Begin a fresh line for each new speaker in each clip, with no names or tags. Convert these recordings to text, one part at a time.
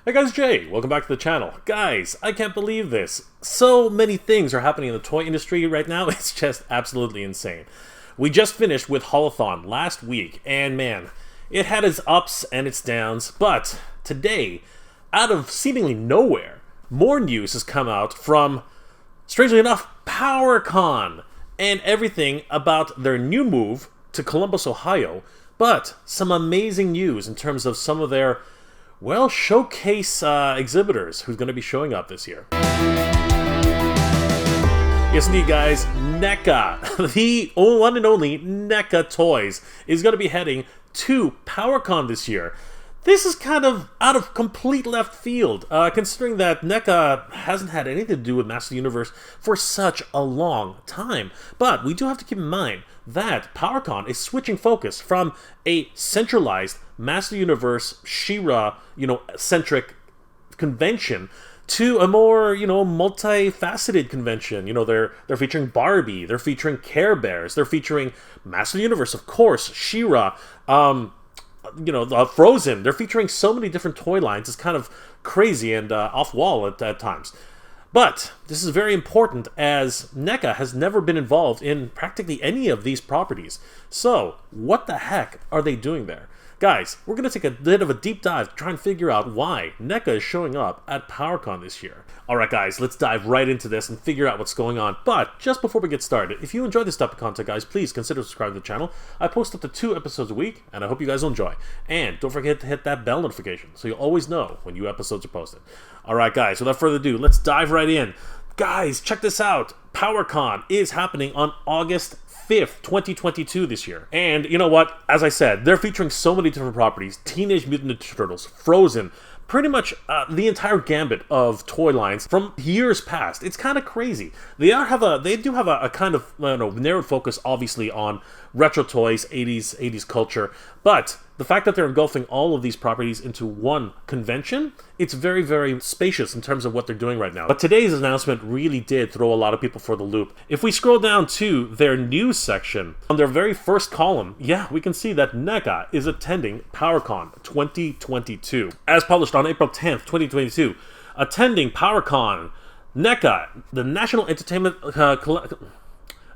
Hey guys, Jay, welcome back to the channel. Guys, I can't believe this. So many things are happening in the toy industry right now, it's just absolutely insane. We just finished with Holothon last week, and man, it had its ups and its downs, but today, out of seemingly nowhere, more news has come out from, strangely enough, Power-Con, and everything about their new move to Columbus, Ohio, but some amazing news in terms of some of their, well, showcase exhibitors who's going to be showing up this year. Yes, indeed, guys, NECA, the one and only NECA Toys, is going to be heading to Power-Con this year. This is kind of out of complete left field, considering that NECA hasn't had anything to do with Master Universe for such a long time. But we do have to keep in mind that Power-Con is switching focus from a centralized Master Universe, She-Ra, centric convention to a more, multifaceted convention. They're featuring Barbie, they're featuring Care Bears, they're featuring Master Universe, of course, She-Ra, Frozen. They're featuring so many different toy lines. It's kind of crazy and off-wall at times. But this is very important, as NECA has never been involved in practically any of these properties. So, what the heck are they doing there? Guys, we're going to take a bit of a deep dive to try and figure out why NECA is showing up at Power-Con this year. Alright guys, let's dive right into this and figure out what's going on. But, just before we get started, if you enjoy this type of content, guys, please consider subscribing to the channel. I post up to 2 episodes a week, and I hope you guys will enjoy. And don't forget to hit that bell notification, so you'll always know when new episodes are posted. Alright guys, without further ado, let's dive right in. Guys, check this out. Power-Con is happening on August 5th, 2022 this year. And you know what? As I said, they're featuring so many different properties. Teenage Mutant Ninja Turtles, Frozen, pretty much the entire gambit of toy lines from years past. It's kind of crazy. They do have a kind of narrowed focus, obviously, on retro toys, 80s culture, but the fact that they're engulfing all of these properties into one convention, it's very, very spacious in terms of what they're doing right now. But today's announcement really did throw a lot of people for the loop. If we scroll down to their news section, on their very first column, yeah, we can see that NECA is attending Power-Con 2022. As published on April 10th, 2022, attending Power-Con, NECA, the National Entertainment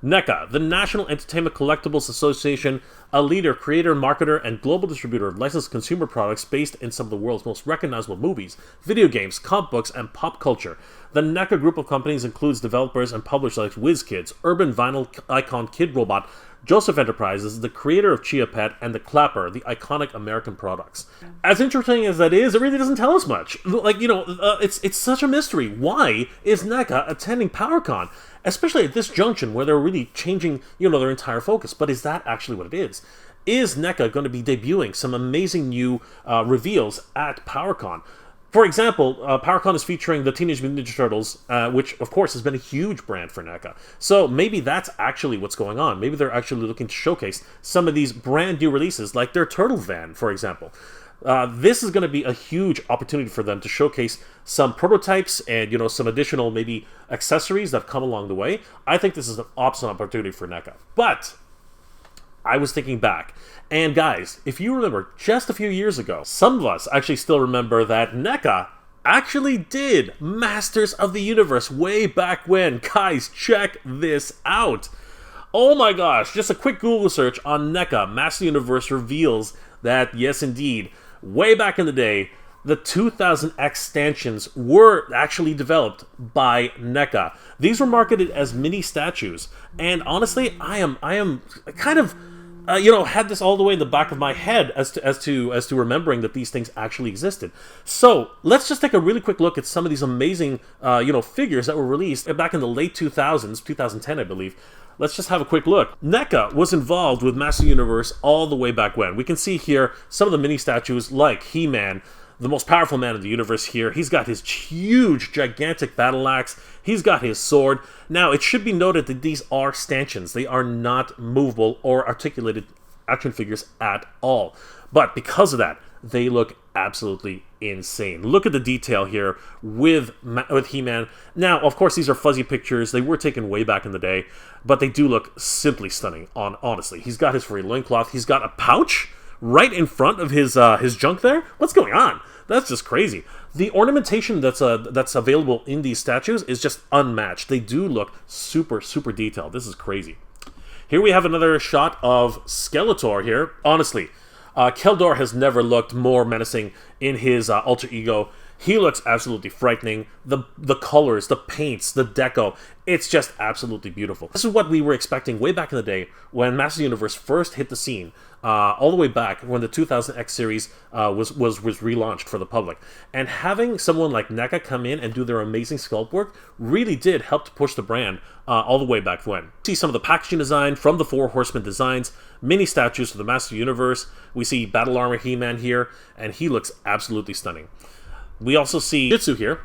NECA, the National Entertainment Collectibles Association, a leader, creator, marketer, and global distributor of licensed consumer products based in some of the world's most recognizable movies, video games, comic books, and pop culture. The NECA group of companies includes developers and publishers like WizKids, Urban Vinyl icon Kid Robot, Joseph Enterprises, the creator of Chia Pet, and The Clapper, the iconic American products. As interesting as that is, it really doesn't tell us much. It's such a mystery. Why is NECA attending Power-Con? Especially at this junction where they're really changing, their entire focus. But is that actually what it is? Is NECA going to be debuting some amazing new reveals at Power-Con? For example, Power-Con is featuring the Teenage Mutant Ninja Turtles, which, of course, has been a huge brand for NECA. So maybe that's actually what's going on. Maybe they're actually looking to showcase some of these brand new releases, like their Turtle van, for example. This is going to be a huge opportunity for them to showcase some prototypes and, some additional, maybe, accessories that have come along the way. I think this is an awesome opportunity for NECA. But I was thinking back, and guys, if you remember just a few years ago, some of us actually still remember that NECA actually did Masters of the Universe way back when. Guys, check this out. Oh my gosh, just a quick Google search on NECA Master Universe reveals that, yes indeed, way back in the day, the 2000X stanchions were actually developed by NECA. These were marketed as mini statues, and honestly, I am kind of had this all the way in the back of my head as to remembering that these things actually existed. So let's just take a really quick look at some of these amazing figures that were released back in the late 2000s, 2010, I believe. Let's just have a quick look. NECA was involved with Master Universe all the way back when. We can see here some of the mini statues like He-Man, the most powerful man in the universe here. He's got his huge, gigantic battle axe. He's got his sword. Now, it should be noted that these are stanchions. They are not movable or articulated action figures at all. But because of that, they look absolutely insane. Look at the detail here with He-Man. Now, of course, these are fuzzy pictures. They were taken way back in the day, but they do look simply stunning, honestly. He's got his furry loincloth. He's got a pouch right in front of his junk there? What's going on? That's just crazy. The ornamentation that's available in these statues is just unmatched. They do look super, super detailed. This is crazy. Here we have another shot of Skeletor here. Honestly, Keldor has never looked more menacing in his alter ego. He looks absolutely frightening. The colors, the paints, the deco, it's just absolutely beautiful. This is what we were expecting way back in the day when Masters Universe first hit the scene, all the way back when the 2000X series was relaunched for the public. And having someone like NECA come in and do their amazing sculpt work really did help to push the brand all the way back when. See some of the packaging design from the Four Horsemen designs, mini statues for the Master Universe. We see Battle Armor He-Man here, and he looks absolutely stunning. We also see Jitsu here,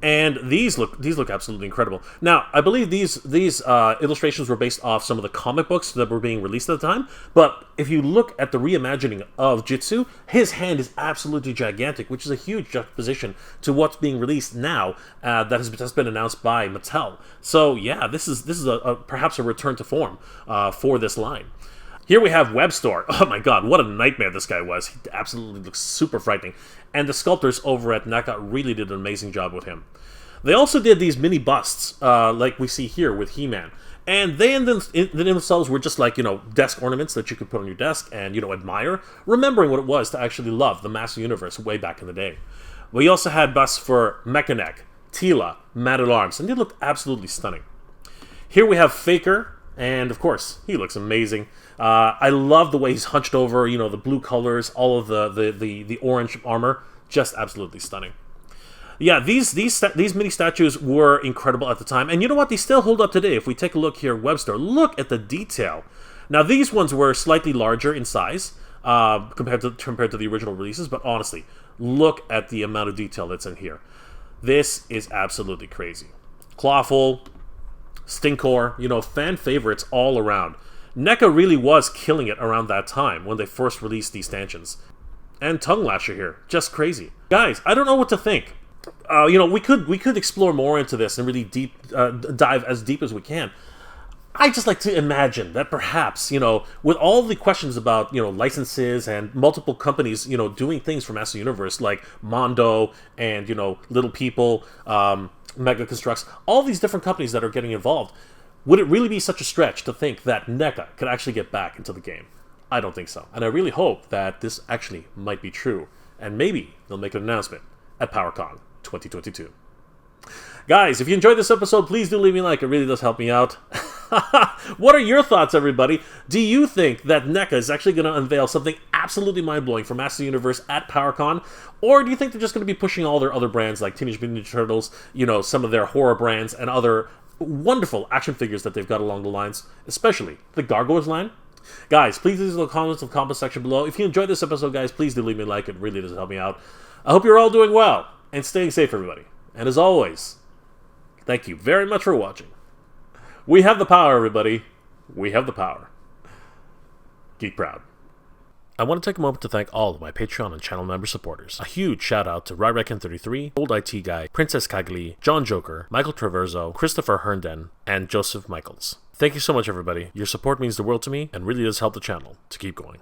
and these look absolutely incredible. Now, I believe these illustrations were based off some of the comic books that were being released at the time, but if you look at the reimagining of Jitsu, his hand is absolutely gigantic, which is a huge juxtaposition to what's being released now that has just been announced by Mattel. So yeah, this is perhaps a return to form for this line. Here we have Webstore. Oh my god, what a nightmare this guy was. He absolutely looks super frightening. And the sculptors over at NECA really did an amazing job with him. They also did these mini busts, like we see here with He-Man. And they in themselves were just like, desk ornaments that you could put on your desk and, admire, remembering what it was to actually love the Master Universe way back in the day. We also had busts for Mechaneck, Tila, Man-at-Arms, and they looked absolutely stunning. Here we have Faker, and of course, he looks amazing. I love the way he's hunched over, the blue colors, all of the orange armor, just absolutely stunning. Yeah, these mini statues were incredible at the time, and you know what? They still hold up today. If we take a look here, Webster, look at the detail. Now, these ones were slightly larger in size compared to the original releases, but honestly, look at the amount of detail that's in here. This is absolutely crazy. Clawful, Stinkor, fan favorites all around. NECA really was killing it around that time when they first released these stanchions. And Tongue Lasher here, just crazy. Guys, I don't know what to think. We could explore more into this and really dive as deep as we can. I just like to imagine that perhaps, with all the questions about, licenses and multiple companies, doing things for Master Universe like Mondo and, Little People, Mega Constructs, all these different companies that are getting involved, would it really be such a stretch to think that NECA could actually get back into the game? I don't think so. And I really hope that this actually might be true. And maybe they'll make an announcement at Power-Con 2022. Guys, if you enjoyed this episode, please do leave me a like. It really does help me out. What are your thoughts, everybody? Do you think that NECA is actually going to unveil something absolutely mind-blowing for Master Universe at Power-Con? Or do you think they're just going to be pushing all their other brands like Teenage Mutant Ninja Turtles, some of their horror brands, and other wonderful action figures that they've got along the lines, especially the Gargoyles line? Guys, please leave the comments in the comment section below. If you enjoyed this episode, guys, please do leave me a like. It really does help me out. I hope you're all doing well and staying safe, everybody. And as always, thank you very much for watching. We have the power, everybody. We have the power. Geek proud. I want to take a moment to thank all of my Patreon and channel member supporters. A huge shout out to Ryreckon33, Old IT Guy, Princess Kagli, John Joker, Michael Traverso, Christopher Herndon, and Joseph Michaels. Thank you so much, everybody. Your support means the world to me and really does help the channel to keep going.